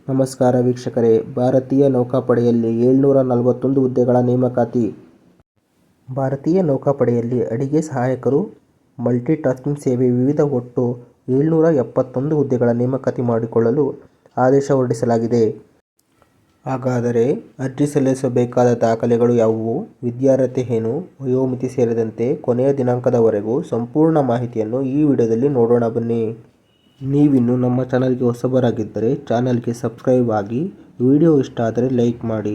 ನಮಸ್ಕಾರ ವೀಕ್ಷಕರೇ, ಭಾರತೀಯ ನೌಕಾಪಡೆಯಲ್ಲಿ 741 ಹುದ್ದೆಗಳ ನೇಮಕಾತಿ. ಭಾರತೀಯ ನೌಕಾಪಡೆಯಲ್ಲಿ ಅಡಿಗೆ ಸಹಾಯಕರು, ಮಲ್ಟಿಟಾಸ್ಕಿಂಗ್ ಸೇವೆ ವಿವಿಧ ಒಟ್ಟು 771 ಹುದ್ದೆಗಳ ನೇಮಕಾತಿ ಮಾಡಿಕೊಳ್ಳಲು ಆದೇಶ ಹೊರಡಿಸಲಾಗಿದೆ. ಹಾಗಾದರೆ ಅರ್ಜಿ ಸಲ್ಲಿಸಬೇಕಾದ ದಾಖಲೆಗಳು ಯಾವುವು, ವಿದ್ಯಾರ್ಹತೆ ಏನು, ವಯೋಮಿತಿ ಸೇರಿದಂತೆ ಕೊನೆಯ ದಿನಾಂಕದವರೆಗೂ ಸಂಪೂರ್ಣ ಮಾಹಿತಿಯನ್ನು ಈ ವಿಡಿಯೋದಲ್ಲಿ ನೋಡೋಣ ಬನ್ನಿ. ನೀವಿನ್ನು ನಮ್ಮ ಚಾನಲ್ಗೆ ಹೊಸಬರಾಗಿದ್ದರೆ ಚಾನಲ್ಗೆ ಸಬ್ಸ್ಕ್ರೈಬ್ ಆಗಿ, ವಿಡಿಯೋ ಇಷ್ಟ ಆದರೆ ಲೈಕ್ ಮಾಡಿ,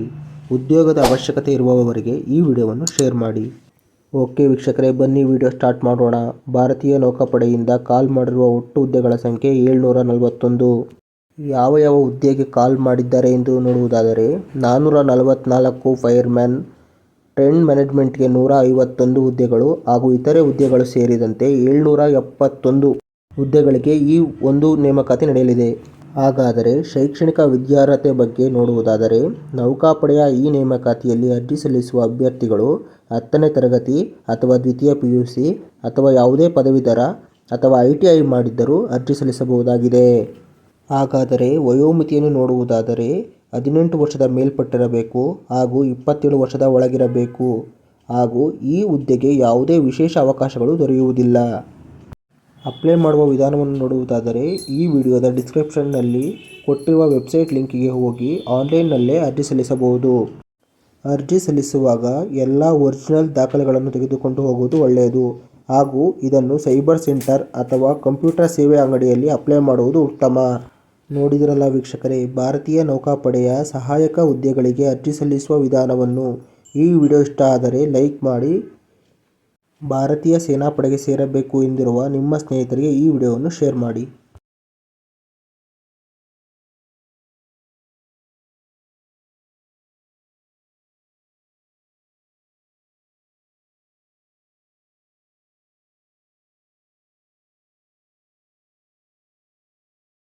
ಉದ್ಯೋಗದ ಅವಶ್ಯಕತೆ ಇರುವವರಿಗೆ ಈ ವಿಡಿಯೋವನ್ನು ಶೇರ್ ಮಾಡಿ. ಓಕೆ ವೀಕ್ಷಕರೇ, ಬನ್ನಿ ವಿಡಿಯೋ ಸ್ಟಾರ್ಟ್ ಮಾಡೋಣ. ಭಾರತೀಯ ನೌಕಾಪಡೆಯಿಂದ ಕಾಲ್ ಮಾಡಿರುವ ಒಟ್ಟು ಹುದ್ದೆಗಳ ಸಂಖ್ಯೆ 741. ಯಾವ ಹುದ್ದೆಗೆ ಕಾಲ್ ಮಾಡಿದ್ದಾರೆ ಎಂದು ನೋಡುವುದಾದರೆ 444 ಫೈರ್ಮ್ಯಾನ್, ಟ್ರೆಂಡ್ ಮ್ಯಾನೇಜ್ಮೆಂಟ್ಗೆ 151 ಹುದ್ದೆಗಳು ಹಾಗೂ ಇತರೆ ಹುದ್ದೆಗಳು ಸೇರಿದಂತೆ 771 ಹುದ್ದೆಗಳಿಗೆ ಈ ಒಂದು ನೇಮಕಾತಿ ನಡೆಯಲಿದೆ. ಹಾಗಾದರೆ ಶೈಕ್ಷಣಿಕ ವಿದ್ಯಾರ್ಹತೆ ಬಗ್ಗೆ ನೋಡುವುದಾದರೆ ನೌಕಾಪಡೆಯ ಈ ನೇಮಕಾತಿಯಲ್ಲಿ ಅರ್ಜಿ ಸಲ್ಲಿಸುವ ಅಭ್ಯರ್ಥಿಗಳು 10ನೇ ತರಗತಿ ಅಥವಾ ದ್ವಿತೀಯ PUC ಅಥವಾ ಯಾವುದೇ ಪದವೀಧರ ಅಥವಾ ITI ಮಾಡಿದ್ದರೂ ಅರ್ಜಿ ಸಲ್ಲಿಸಬಹುದಾಗಿದೆ. ಹಾಗಾದರೆ ವಯೋಮಿತಿಯನ್ನು ನೋಡುವುದಾದರೆ 18 ವರ್ಷದ ಮೇಲ್ಪಟ್ಟಿರಬೇಕು ಹಾಗೂ 27 ವರ್ಷದ ಒಳಗಿರಬೇಕು ಹಾಗೂ ಈ ಹುದ್ದೆಗೆ ಯಾವುದೇ ವಿಶೇಷ ಅವಕಾಶಗಳು ದೊರೆಯುವುದಿಲ್ಲ. ಅಪ್ಲೈ ಮಾಡುವ ವಿಧಾನವನ್ನು ನೋಡುವುದಾದರೆ ಈ ವಿಡಿಯೋದ ಡಿಸ್ಕ್ರಿಪ್ಷನ್ನಲ್ಲಿ ಕೊಟ್ಟಿರುವ ವೆಬ್ಸೈಟ್ ಲಿಂಕಿಗೆ ಹೋಗಿ ಆನ್ಲೈನ್ನಲ್ಲೇ ಅರ್ಜಿ ಸಲ್ಲಿಸಬಹುದು. ಅರ್ಜಿ ಸಲ್ಲಿಸುವಾಗ ಎಲ್ಲ ಒರಿಜಿನಲ್ ದಾಖಲೆಗಳನ್ನು ತೆಗೆದುಕೊಂಡು ಹೋಗುವುದು ಒಳ್ಳೆಯದು ಹಾಗೂ ಇದನ್ನು ಸೈಬರ್ ಸೆಂಟರ್ ಅಥವಾ ಕಂಪ್ಯೂಟರ್ ಸೇವೆ ಅಂಗಡಿಯಲ್ಲಿ ಅಪ್ಲೈ ಮಾಡುವುದು ಉತ್ತಮ. ನೋಡಿದಿರಲ್ಲ ವೀಕ್ಷಕರೇ, ಭಾರತೀಯ ನೌಕಾಪಡೆಯ ಸಹಾಯಕ ಹುದ್ದೆಗಳಿಗೆ ಅರ್ಜಿ ಸಲ್ಲಿಸುವ ವಿಧಾನವನ್ನು. ಈ ವಿಡಿಯೋ ಇಷ್ಟ ಆದರೆ ಲೈಕ್ ಮಾಡಿ. ಭಾರತೀಯ ಸೇನಾಪಡೆಗೆ ಸೇರಬೇಕು ಎಂದಿರುವ ನಿಮ್ಮ ಸ್ನೇಹಿತರಿಗೆ ಈ ವಿಡಿಯೋವನ್ನು ಶೇರ್ ಮಾಡಿ.